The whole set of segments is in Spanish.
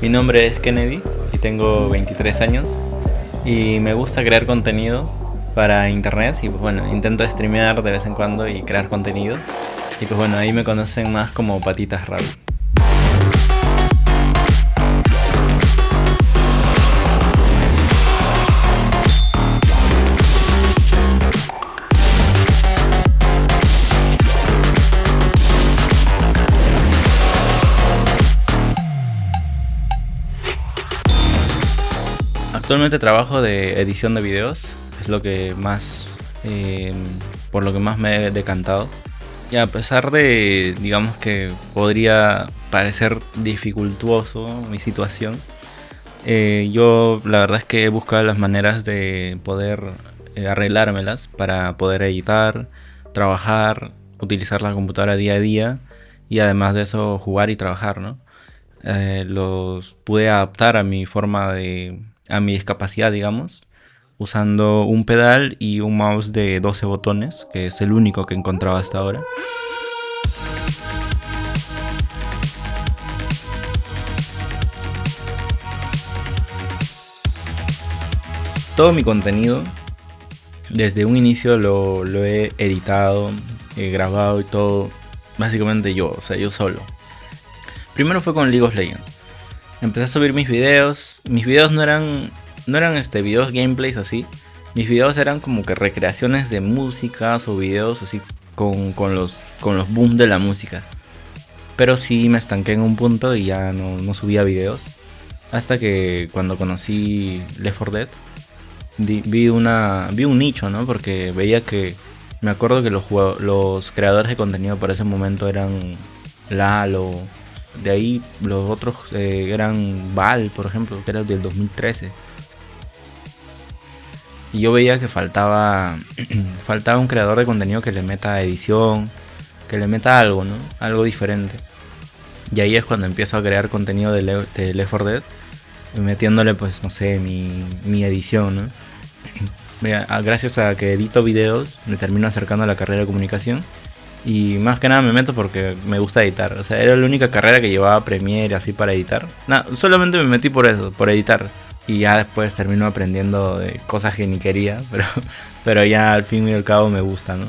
Mi nombre es Kennedy y tengo 23 años y me gusta crear contenido para internet y pues bueno, intento streamear de vez en cuando y crear contenido y pues bueno, ahí me conocen más como Patitas Rap. Actualmente trabajo de edición de videos, es lo que más, por lo que más me he decantado. Y a pesar de, digamos que podría parecer dificultuoso mi situación, yo la verdad es que he buscado las maneras de poder arreglármelas para poder editar, trabajar, utilizar la computadora día a día y además de eso jugar y trabajar, ¿no? Los pude adaptar a mi forma a mi discapacidad, digamos, usando un pedal y un mouse de 12 botones, que es el único que he encontrado hasta ahora. Todo mi contenido, desde un inicio lo he editado, he grabado y todo, básicamente yo, o sea, yo solo. Primero fue con League of Legends. Empecé a subir mis videos. Mis videos no eran videos gameplays así. Mis videos eran como que recreaciones de músicas o videos así con los booms de la música. Pero sí me estanqué en un punto y ya no subía videos. Hasta que cuando conocí Left 4 Dead, vi un nicho, ¿no? Porque veía que, me acuerdo que los creadores de contenido para ese momento eran Lalo. De ahí los otros eran Val, por ejemplo, que era del 2013. Y yo veía que faltaba un creador de contenido que le meta edición, que le meta algo, ¿no? Algo diferente. Y ahí es cuando empiezo a crear contenido de Left 4 Dead, metiéndole pues, no sé, mi edición, ¿no? Gracias a que edito videos, me termino acercando a la carrera de comunicación. Y más que nada me meto porque me gusta editar. O sea, era la única carrera que llevaba Premiere así para editar. Solamente me metí por eso, por editar. Y ya después termino aprendiendo de cosas que ni quería. Pero ya al fin y al cabo me gusta, ¿no?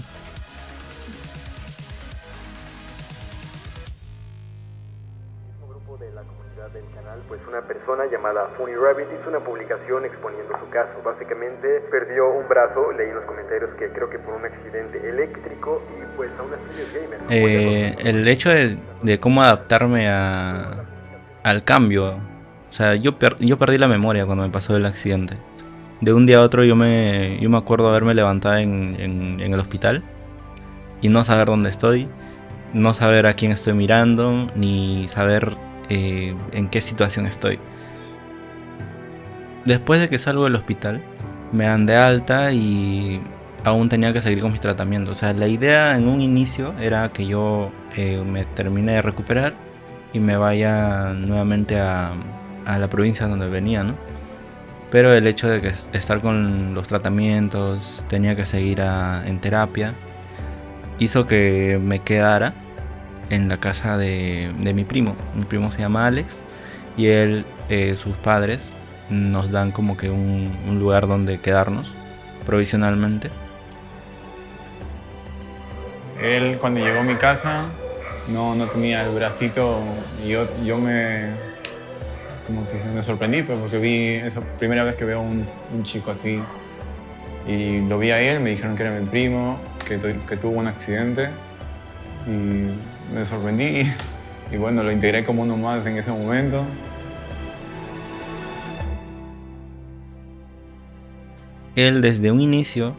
Grupo de la comunidad del canal, pues una persona llamada Funny Rabbit hizo una publicación exponiendo su caso. Básicamente perdió un brazo, leí los comentarios que creo que por un accidente eléctrico y pues aún así es gamer. El hecho de cómo adaptarme al cambio. O sea, yo perdí la memoria cuando me pasó el accidente. De un día a otro yo me acuerdo haberme levantado en el hospital y no saber dónde estoy, no saber a quién estoy mirando, ni saber en qué situación estoy. Después de que salgo del hospital, me dan de alta y aún tenía que seguir con mis tratamientos. O sea, la idea en un inicio era que yo me termine de recuperar y me vaya nuevamente a la provincia donde venía, ¿no? Pero el hecho de que estar con los tratamientos, tenía que seguir en terapia, hizo que me quedara en la casa de mi primo. Mi primo se llama Alex y sus padres nos dan como que un lugar donde quedarnos provisionalmente. Él cuando llegó a mi casa no tenía el bracito y yo me sorprendí pues, porque vi esa primera vez que veo un chico así y lo vi a él, me dijeron que era mi primo, que tuvo un accidente y me sorprendí y bueno, lo integré como uno más en ese momento. Él desde un inicio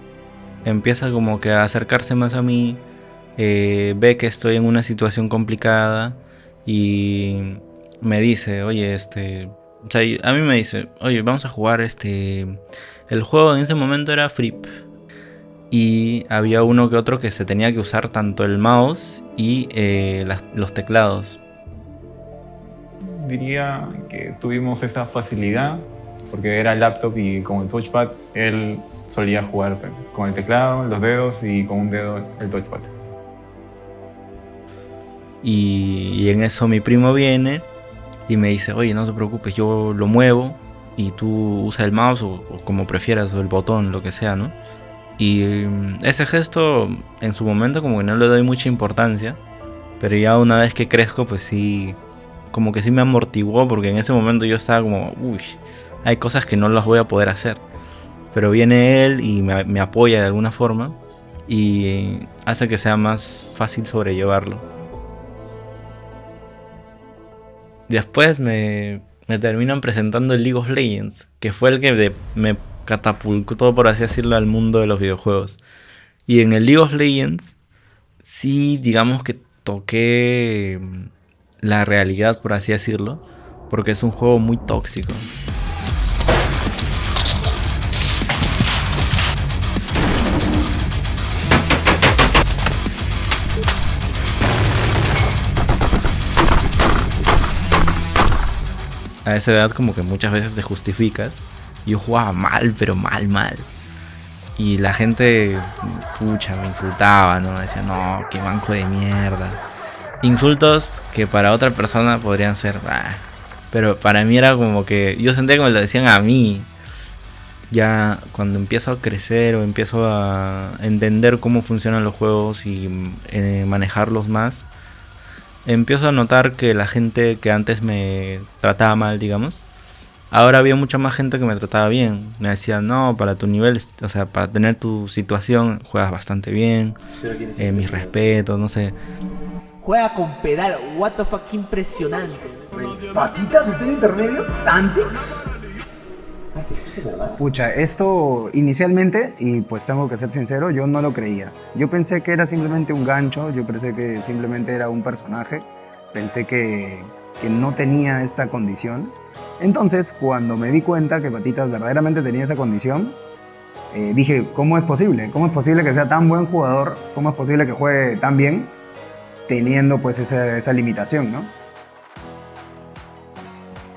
empieza como que a acercarse más a mí, ve que estoy en una situación complicada y me dice, oye, o sea, a mí me dice, oye, vamos a jugar el juego en ese momento era Flip y había uno que otro que se tenía que usar tanto el mouse y los teclados. Diría que tuvimos esa facilidad porque era el laptop y con el touchpad él solía jugar con el teclado, los dedos y con un dedo el touchpad. Y en eso mi primo viene y me dice, oye, no te preocupes, yo lo muevo y tú usas el mouse o como prefieras, o el botón, lo que sea, ¿no? Y ese gesto en su momento como que no le doy mucha importancia, pero ya una vez que crezco pues sí, como que sí me amortiguó, porque en ese momento yo estaba como, uy, hay cosas que no las voy a poder hacer. Pero viene él y me apoya de alguna forma y hace que sea más fácil sobrellevarlo. Después me terminan presentando el League of Legends, que fue el que me catapultó, por así decirlo, al mundo de los videojuegos. Y en el League of Legends, sí, digamos que toqué la realidad, por así decirlo, porque es un juego muy tóxico. A esa edad como que muchas veces te justificas. Yo jugaba mal, pero mal. Y la gente, pucha, me insultaba, ¿no? Decía, no, qué manco de mierda. Insultos que para otra persona podrían ser, pero para mí era como que, yo sentía que me lo decían a mí. Ya cuando empiezo a crecer o empiezo a entender cómo funcionan los juegos y manejarlos más, empiezo a notar que la gente que antes me trataba mal, digamos, ahora había mucha más gente que me trataba bien. Me decían, no, para tu nivel, o sea, para tener tu situación, juegas bastante bien. Mis respetos, no sé. Juega con pedal, what the fuck, impresionante. ¿Patitas está en intermedio? ¿Tantix? Pucha, esto inicialmente, y pues tengo que ser sincero, yo no lo creía. Yo pensé que era simplemente un gancho, yo pensé que simplemente era un personaje, pensé que no tenía esta condición. Entonces, cuando me di cuenta que Patitas verdaderamente tenía esa condición, dije, ¿cómo es posible? ¿Cómo es posible que sea tan buen jugador? ¿Cómo es posible que juegue tan bien teniendo pues esa limitación, ¿no?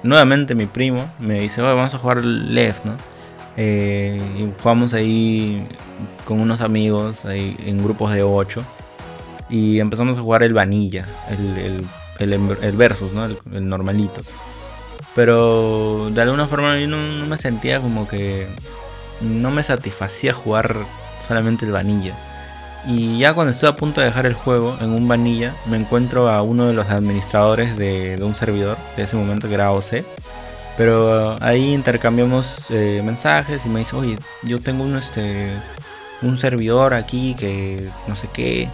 Nuevamente mi primo me dice, oye, vamos a jugar Left, ¿no? Y jugamos ahí con unos amigos, ahí en grupos de 8. Y empezamos a jugar el Vanilla, el Versus, ¿no? El normalito. Pero de alguna forma yo no me sentía como que... No me satisfacía jugar solamente el Vanilla. Y ya cuando estoy a punto de dejar el juego, en un Vanilla, me encuentro a uno de los administradores de un servidor, de ese momento que era AOC. Pero ahí intercambiamos mensajes y me dice, oye, yo tengo un servidor aquí que no sé qué,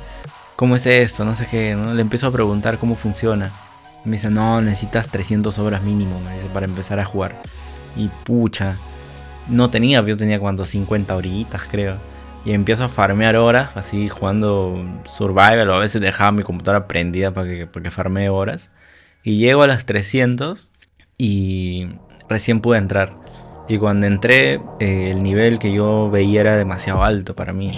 ¿cómo es esto? No sé qué, ¿no? Le empiezo a preguntar cómo funciona. Me dice, no, necesitas 300 horas mínimo, me dice, para empezar a jugar. Y pucha, no tenía, yo tenía cuando 50 horitas creo. Y empiezo a farmear horas, así jugando Survival, o a veces dejaba mi computadora prendida para que farmee horas. Y llego a las 300 y recién pude entrar. Y cuando entré, el nivel que yo veía era demasiado alto para mí.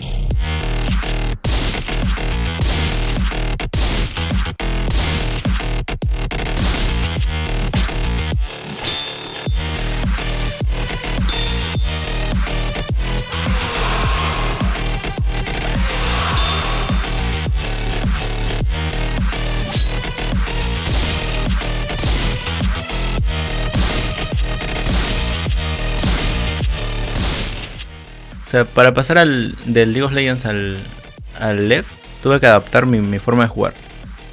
O sea, para pasar del League of Legends al Left, tuve que adaptar mi forma de jugar.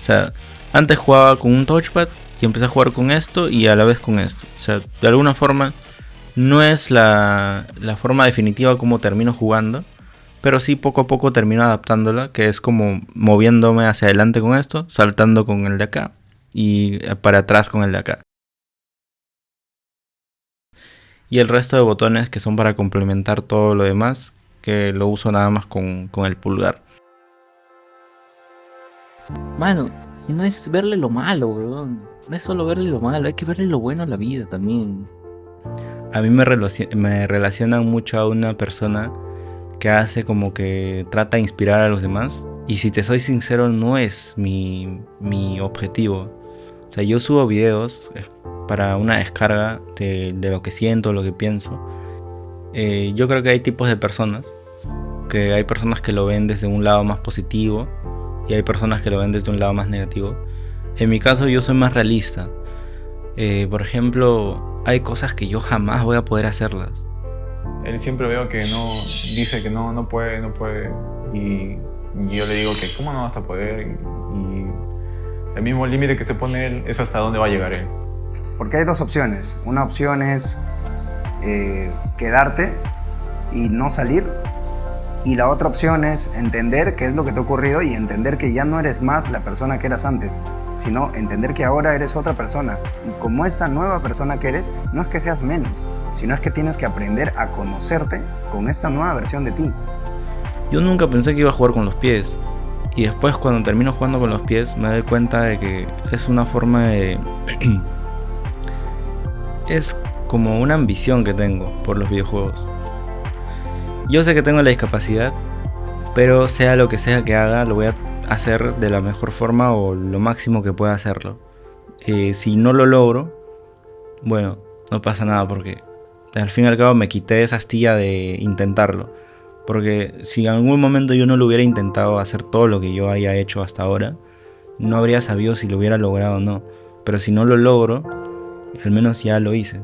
O sea, antes jugaba con un touchpad y empecé a jugar con esto y a la vez con esto. O sea, de alguna forma no es la forma definitiva como termino jugando, pero sí poco a poco termino adaptándola, que es como moviéndome hacia adelante con esto, saltando con el de acá y para atrás con el de acá. Y el resto de botones que son para complementar todo lo demás, que lo uso nada más con el pulgar. Mano, y no es verle lo malo, weón. No es solo verle lo malo, hay que verle lo bueno a la vida también. A mí me relacionan mucho a una persona que hace como que trata de inspirar a los demás. Y si te soy sincero, no es mi objetivo. O sea, yo subo videos para una descarga de lo que siento, lo que pienso. Yo creo que hay tipos de personas. Que hay personas que lo ven desde un lado más positivo y hay personas que lo ven desde un lado más negativo. En mi caso yo soy más realista. Por ejemplo, hay cosas que yo jamás voy a poder hacerlas. Él siempre veo que no, dice que no puede, no puede. Y yo le digo que cómo no vas a poder. Y el mismo límite que se pone él es hasta dónde va a llegar él. Porque hay dos opciones. Una opción es quedarte y no salir. Y la otra opción es entender qué es lo que te ha ocurrido y entender que ya no eres más la persona que eras antes, sino entender que ahora eres otra persona. Y como esta nueva persona que eres, no es que seas menos, sino es que tienes que aprender a conocerte con esta nueva versión de ti. Yo nunca pensé que iba a jugar con los pies. Y después cuando termino jugando con los pies me doy cuenta de que es una forma de... es como una ambición que tengo por los videojuegos. Yo sé que tengo la discapacidad, pero sea lo que sea que haga, lo voy a hacer de la mejor forma o lo máximo que pueda hacerlo. Si no lo logro, bueno, no pasa nada porque al fin y al cabo me quité esa astilla de intentarlo. Porque si en algún momento yo no lo hubiera intentado hacer todo lo que yo haya hecho hasta ahora, no habría sabido si lo hubiera logrado o no. Pero si no lo logro, al menos ya lo hice.